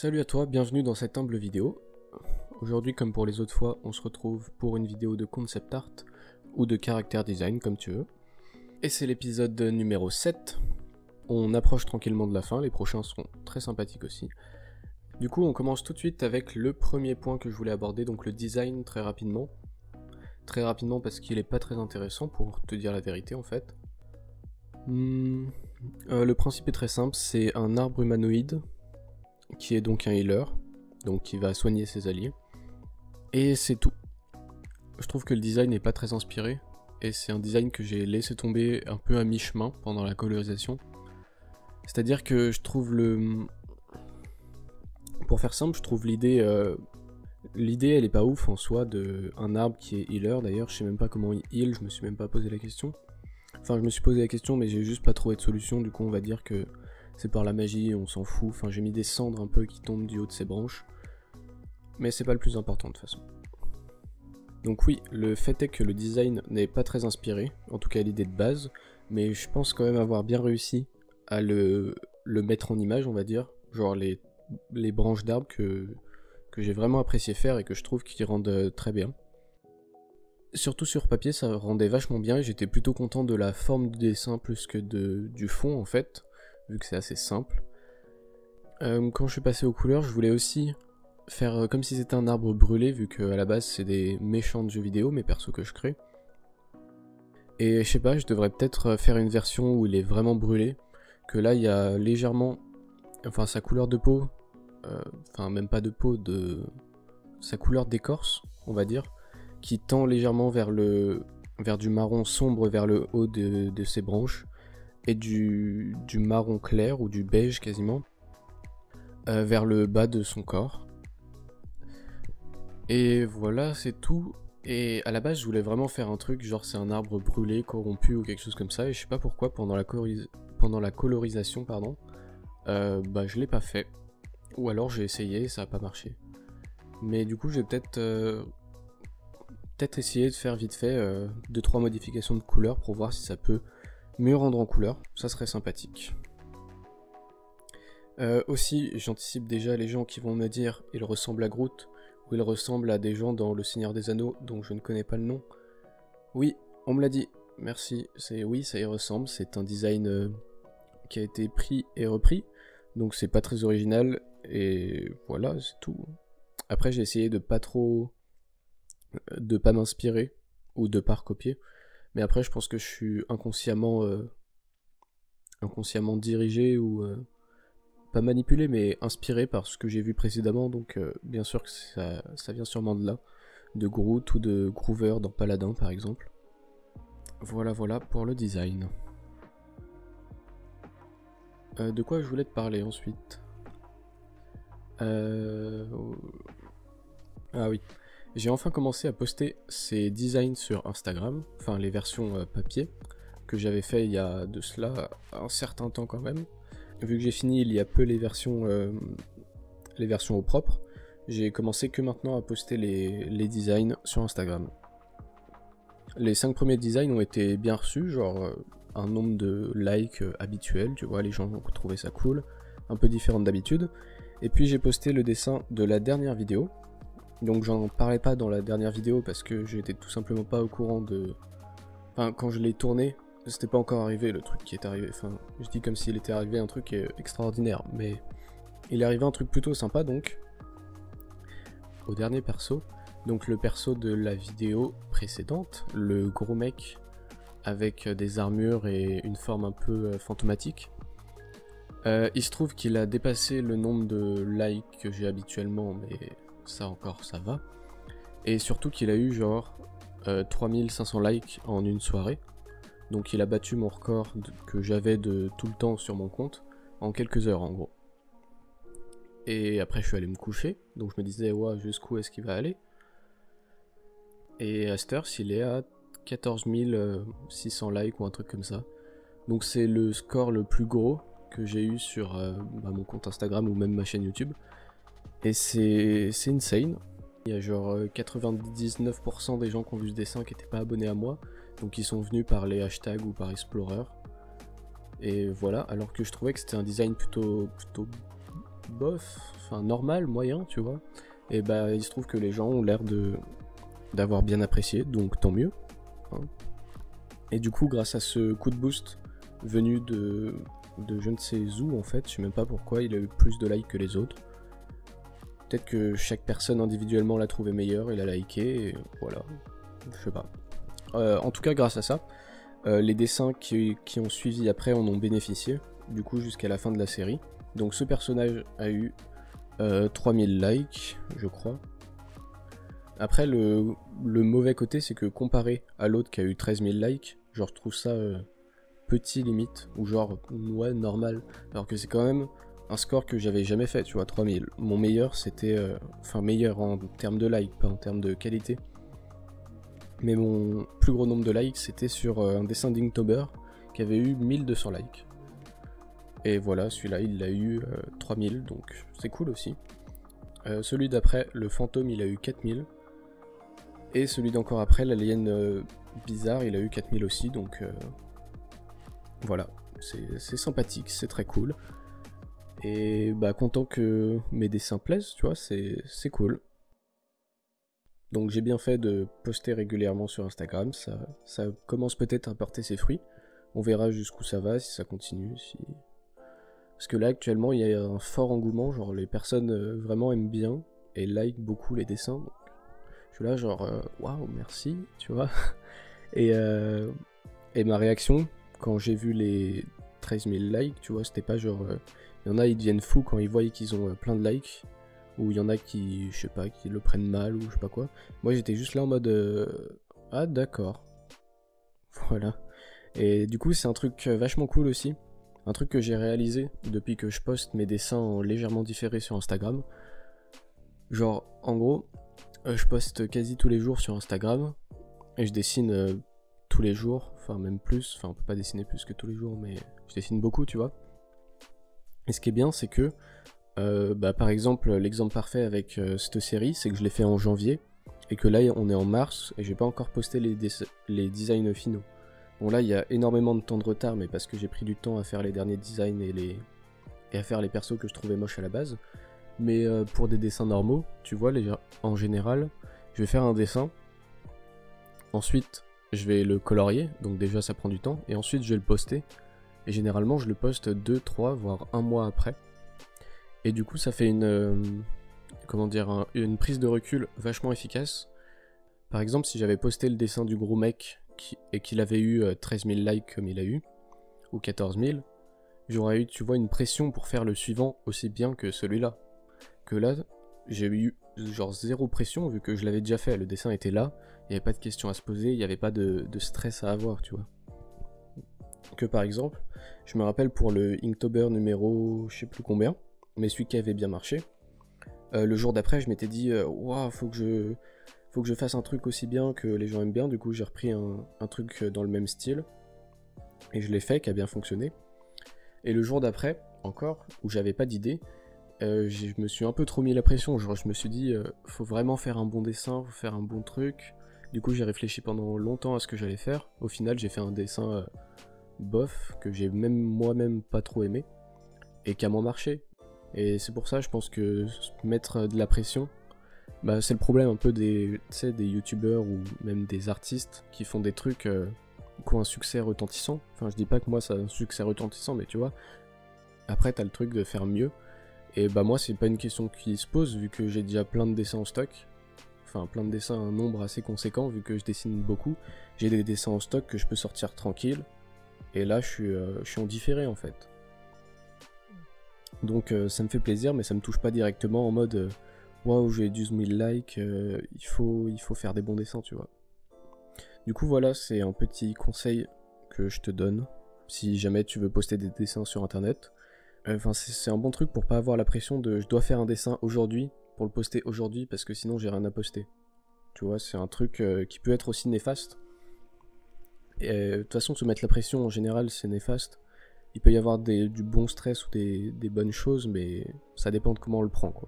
Salut à toi, bienvenue dans cette humble vidéo. Aujourd'hui, comme pour les autres fois, on se retrouve pour une vidéo de concept art ou de character design comme tu veux. Et c'est l'épisode numéro 7. On approche tranquillement de la fin, les prochains seront très sympathiques aussi. Du coup, on commence tout de suite avec le premier point que je voulais aborder, donc le design très rapidement. Très rapidement parce qu'il est pas très intéressant pour te dire la vérité en fait. Le principe est très simple, c'est un arbre humanoïde qui est donc un healer, donc qui va soigner ses alliés. Et c'est tout. Je trouve que le design n'est pas très inspiré, et c'est un design que j'ai laissé tomber un peu à mi-chemin pendant la colorisation. C'est-à-dire que je trouve le... Pour faire simple, je trouve l'idée... L'idée elle est pas ouf en soi de un arbre qui est healer, d'ailleurs je sais même pas comment il heal, je me suis même pas posé la question. Enfin je me suis posé la question mais j'ai juste pas trouvé de solution, du coup on va dire que c'est par la magie, on s'en fout, enfin j'ai mis des cendres un peu qui tombent du haut de ses branches. Mais c'est pas le plus important de toute façon. Donc oui, le fait est que le design n'est pas très inspiré, en tout cas l'idée de base, mais je pense quand même avoir bien réussi à le mettre en image on va dire, genre les branches d'arbres que j'ai vraiment apprécié faire et que je trouve qu'ils rendent très bien. Surtout sur papier ça rendait vachement bien et j'étais plutôt content de la forme du dessin plus que du fond en fait, vu que c'est assez simple. Quand je suis passé aux couleurs, je voulais aussi faire comme si c'était un arbre brûlé, vu que à la base c'est des méchants de jeux vidéo, mes persos que je crée. Et je sais pas, je devrais peut-être faire une version où il est vraiment brûlé, que là il y a légèrement, enfin sa couleur de peau, enfin même pas de peau, de sa couleur d'écorce, on va dire, qui tend légèrement vers du marron sombre vers le haut de ses branches, et du marron clair ou du beige quasiment, vers le bas de son corps. Et voilà, c'est tout. Et à la base, je voulais vraiment faire un truc, genre c'est un arbre brûlé, corrompu ou quelque chose comme ça, et je sais pas pourquoi, pendant la colorisation, pardon, je l'ai pas fait. Ou alors j'ai essayé et ça a pas marché. Mais du coup, je vais peut-être essayer de faire vite fait 2-3 modifications de couleur pour voir si ça peut mieux rendre en couleur, ça serait sympathique. Aussi, j'anticipe déjà les gens qui vont me dire il ressemble à Groot, ou il ressemble à des gens dans Le Seigneur des Anneaux dont je ne connais pas le nom. Oui, on me l'a dit, merci, oui ça y ressemble, c'est un design qui a été pris et repris, donc c'est pas très original, et voilà, c'est tout. Après j'ai essayé de pas m'inspirer, ou de pas recopier, mais après je pense que je suis inconsciemment dirigé ou... pas manipulé mais inspiré par ce que j'ai vu précédemment, donc bien sûr que ça vient sûrement de là, de Groot ou de Groover dans Paladin par exemple. Voilà pour le design. De quoi je voulais te parler ensuite? Ah oui, j'ai enfin commencé à poster ces designs sur Instagram, enfin les versions papier, que j'avais fait il y a de cela un certain temps quand même. Vu que j'ai fini il y a peu les versions au propre, j'ai commencé que maintenant à poster les designs sur Instagram. Les 5 premiers designs ont été bien reçus, genre un nombre de likes habituel, tu vois, les gens ont trouvé ça cool, un peu différent d'habitude. Et puis j'ai posté le dessin de la dernière vidéo, donc j'en parlais pas dans la dernière vidéo parce que j'étais tout simplement pas au courant de... Enfin, quand je l'ai tourné, c'était pas encore arrivé le truc qui est arrivé, enfin je dis comme s'il était arrivé un truc extraordinaire, mais il est arrivé un truc plutôt sympa donc, au dernier perso, donc le perso de la vidéo précédente, le gros mec avec des armures et une forme un peu fantomatique. Il se trouve qu'il a dépassé le nombre de likes que j'ai habituellement, mais ça encore ça va, et surtout qu'il a eu genre 3500 likes en une soirée. Donc il a battu mon record que j'avais de tout le temps sur mon compte en quelques heures en gros. Et après je suis allé me coucher, donc je me disais ouais jusqu'où est-ce qu'il va aller. Et à cette heure il est à 14 600 likes ou un truc comme ça. Donc c'est le score le plus gros que j'ai eu sur mon compte Instagram ou même ma chaîne YouTube. Et c'est insane. Il y a genre 99% des gens qui ont vu ce dessin qui n'étaient pas abonnés à moi. Donc ils sont venus par les hashtags ou par Explorer. Et voilà, alors que je trouvais que c'était un design plutôt bof, enfin normal, moyen, tu vois. Et bah il se trouve que les gens ont l'air d'avoir bien apprécié, donc tant mieux. Hein. Et du coup, grâce à ce coup de boost venu de je ne sais où en fait, je sais même pas pourquoi il a eu plus de likes que les autres. Peut-être que chaque personne individuellement l'a trouvé meilleur, il a liké, et voilà, je sais pas. En tout cas, grâce à ça, les dessins qui ont suivi après en ont bénéficié, du coup jusqu'à la fin de la série. Donc ce personnage a eu 3000 likes, je crois. Après, le mauvais côté, c'est que comparé à l'autre qui a eu 13 000 likes, genre je trouve ça petit limite, ou genre, ouais, normal. Alors que c'est quand même un score que j'avais jamais fait, tu vois, 3000. Mon meilleur, c'était... Enfin, meilleur en termes de likes, pas en termes de qualité. Mais mon plus gros nombre de likes, c'était sur un dessin d'Inktober qui avait eu 1200 likes. Et voilà, celui-là, il a eu 3000, donc c'est cool aussi. Celui d'après, le fantôme, il a eu 4000. Et celui d'encore après, l'alien bizarre, il a eu 4000 aussi, donc voilà, c'est sympathique, c'est très cool. Et bah content que mes dessins plaisent, tu vois, c'est cool. Donc j'ai bien fait de poster régulièrement sur Instagram, ça commence peut-être à porter ses fruits. On verra jusqu'où ça va, si ça continue, si... Parce que là actuellement il y a un fort engouement, genre les personnes vraiment aiment bien et like beaucoup les dessins. Donc, je suis là genre waouh merci, tu vois. Et ma réaction quand j'ai vu les 13 000 likes, tu vois, c'était pas genre... Il y en a ils deviennent fous quand ils voient qu'ils ont plein de likes. Ou il y en a qui, je sais pas, qui le prennent mal ou je sais pas quoi. Moi j'étais juste là en mode ah d'accord. Voilà. Et du coup c'est un truc vachement cool aussi. Un truc que j'ai réalisé depuis que je poste mes dessins en légèrement différé sur Instagram. Genre en gros, je poste quasi tous les jours sur Instagram. Et je dessine tous les jours, enfin même plus. Enfin on peut pas dessiner plus que tous les jours, mais je dessine beaucoup, tu vois. Et ce qui est bien c'est que bah, par exemple, l'exemple parfait avec cette série, c'est que je l'ai fait en janvier, et que là on est en mars, et j'ai pas encore posté les designs finaux. Bon là il y a énormément de temps de retard, mais parce que j'ai pris du temps à faire les derniers designs et à faire les persos que je trouvais moches à la base. Mais pour des dessins normaux, tu vois, en général, je vais faire un dessin, ensuite je vais le colorier, donc déjà ça prend du temps, et ensuite je vais le poster, et généralement je le poste 2, 3, voire 1 mois après. Et du coup ça fait une prise de recul vachement efficace. Par exemple si j'avais posté le dessin du gros mec et qu'il avait eu 13 000 likes comme il a eu, ou 14 000, j'aurais eu, tu vois, une pression pour faire le suivant aussi bien que celui-là. Que là, j'ai eu genre zéro pression vu que je l'avais déjà fait, le dessin était là, il n'y avait pas de questions à se poser, il n'y avait pas de stress à avoir, tu vois. Que par exemple, je me rappelle pour le Inktober numéro je sais plus combien, mais celui qui avait bien marché, le jour d'après je m'étais dit waouh, faut que je fasse un truc aussi bien que les gens aiment bien. Du coup j'ai repris un truc dans le même style et je l'ai fait, qui a bien fonctionné. Et le jour d'après encore, où j'avais pas d'idée, je me suis un peu trop mis la pression, genre je me suis dit faut vraiment faire un bon dessin, faut faire un bon truc. Du coup j'ai réfléchi pendant longtemps à ce que j'allais faire. Au final j'ai fait un dessin bof que j'ai même moi-même pas trop aimé et qui a moins marché. Et c'est pour ça je pense que mettre de la pression, bah c'est le problème un peu des youtubeurs ou même des artistes qui font des trucs qui ont un succès retentissant. Enfin je dis pas que moi ça a un succès retentissant, mais tu vois, après t'as le truc de faire mieux. Et bah moi c'est pas une question qui se pose vu que j'ai déjà plein de dessins en stock. Enfin plein de dessins, un nombre assez conséquent vu que je dessine beaucoup. J'ai des dessins en stock que je peux sortir tranquille. Et là je suis en différé en fait. Donc ça me fait plaisir, mais ça me touche pas directement en mode waouh j'ai 12 000 likes, il faut faire des bons dessins, tu vois. Du coup voilà, c'est un petit conseil que je te donne si jamais tu veux poster des dessins sur internet. Enfin c'est un bon truc pour pas avoir la pression de je dois faire un dessin aujourd'hui pour le poster aujourd'hui parce que sinon j'ai rien à poster. Tu vois, c'est un truc qui peut être aussi néfaste. Et de toute façon se mettre la pression en général c'est néfaste. Il peut y avoir du bon stress ou des bonnes choses, mais ça dépend de comment on le prend, quoi.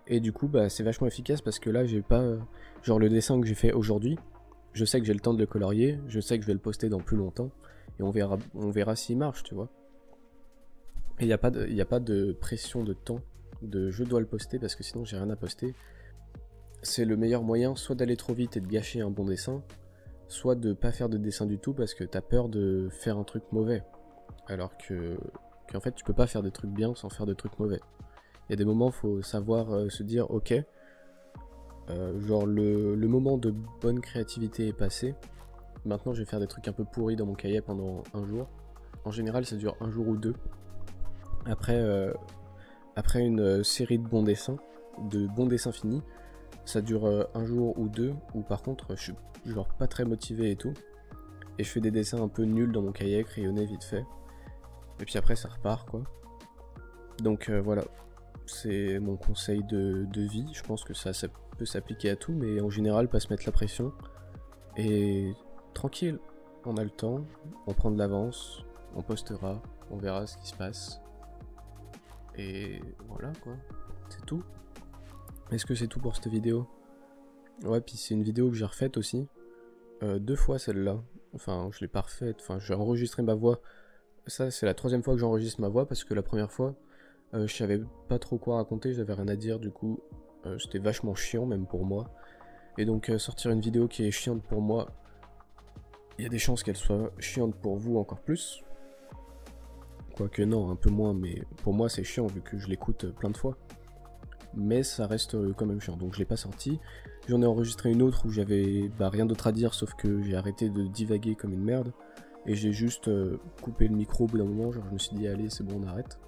Et du coup, bah, c'est vachement efficace parce que là, j'ai pas... genre le dessin que j'ai fait aujourd'hui, je sais que j'ai le temps de le colorier, je sais que je vais le poster dans plus longtemps, et on verra s'il marche, tu vois. Et il n'y a pas de pression de temps de je dois le poster parce que sinon j'ai rien à poster. C'est le meilleur moyen soit d'aller trop vite et de gâcher un bon dessin, soit de pas faire de dessin du tout parce que t'as peur de faire un truc mauvais. Alors qu'en fait tu peux pas faire des trucs bien sans faire de trucs mauvais. Il y a des moments faut savoir se dire ok, genre le moment de bonne créativité est passé, maintenant je vais faire des trucs un peu pourris dans mon cahier pendant un jour. En général ça dure un jour ou deux. Après une série de bons dessins finis, ça dure un jour ou deux, où par contre je suis genre pas très motivé et tout, et je fais des dessins un peu nuls dans mon cahier, crayonnés vite fait, et puis après ça repart quoi. Donc voilà, c'est mon conseil de vie, je pense que ça peut s'appliquer à tout, mais en général pas se mettre la pression, et tranquille, on a le temps, on prend de l'avance, on postera, on verra ce qui se passe. Et voilà quoi, c'est tout. Est-ce que c'est tout pour cette vidéo? Ouais, puis c'est une vidéo que j'ai refaite aussi. 2 fois celle-là. Enfin, je l'ai pas refaite, enfin j'ai enregistré ma voix. Ça c'est la 3e fois que j'enregistre ma voix parce que la première fois, je savais pas trop quoi raconter, j'avais rien à dire du coup. C'était vachement chiant même pour moi. Et donc sortir une vidéo qui est chiante pour moi, il y a des chances qu'elle soit chiante pour vous encore plus. Quoique non, un peu moins, mais pour moi c'est chiant vu que je l'écoute plein de fois. Mais ça reste quand même chiant, donc je l'ai pas sorti. J'en ai enregistré une autre où j'avais rien d'autre à dire, sauf que j'ai arrêté de divaguer comme une merde. Et j'ai juste coupé le micro au bout d'un moment, genre je me suis dit allez c'est bon on arrête.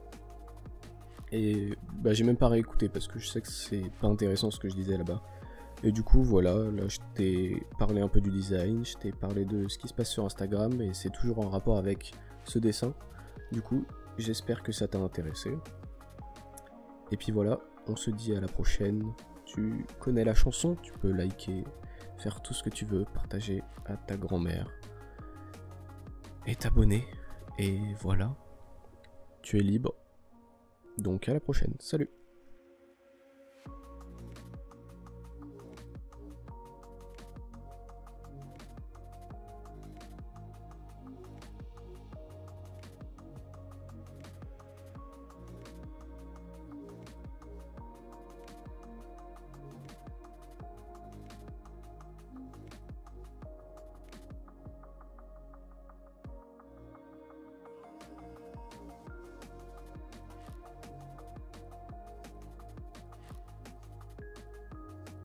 Et j'ai même pas réécouté parce que je sais que c'est pas intéressant ce que je disais là-bas. Et du coup voilà, là je t'ai parlé un peu du design, je t'ai parlé de ce qui se passe sur Instagram, et c'est toujours en rapport avec ce dessin. Du coup, j'espère que ça t'a intéressé. Et puis voilà, on se dit à la prochaine. Tu connais la chanson, tu peux liker, faire tout ce que tu veux, partager à ta grand-mère. Et t'abonner. Et voilà, tu es libre. Donc à la prochaine, salut!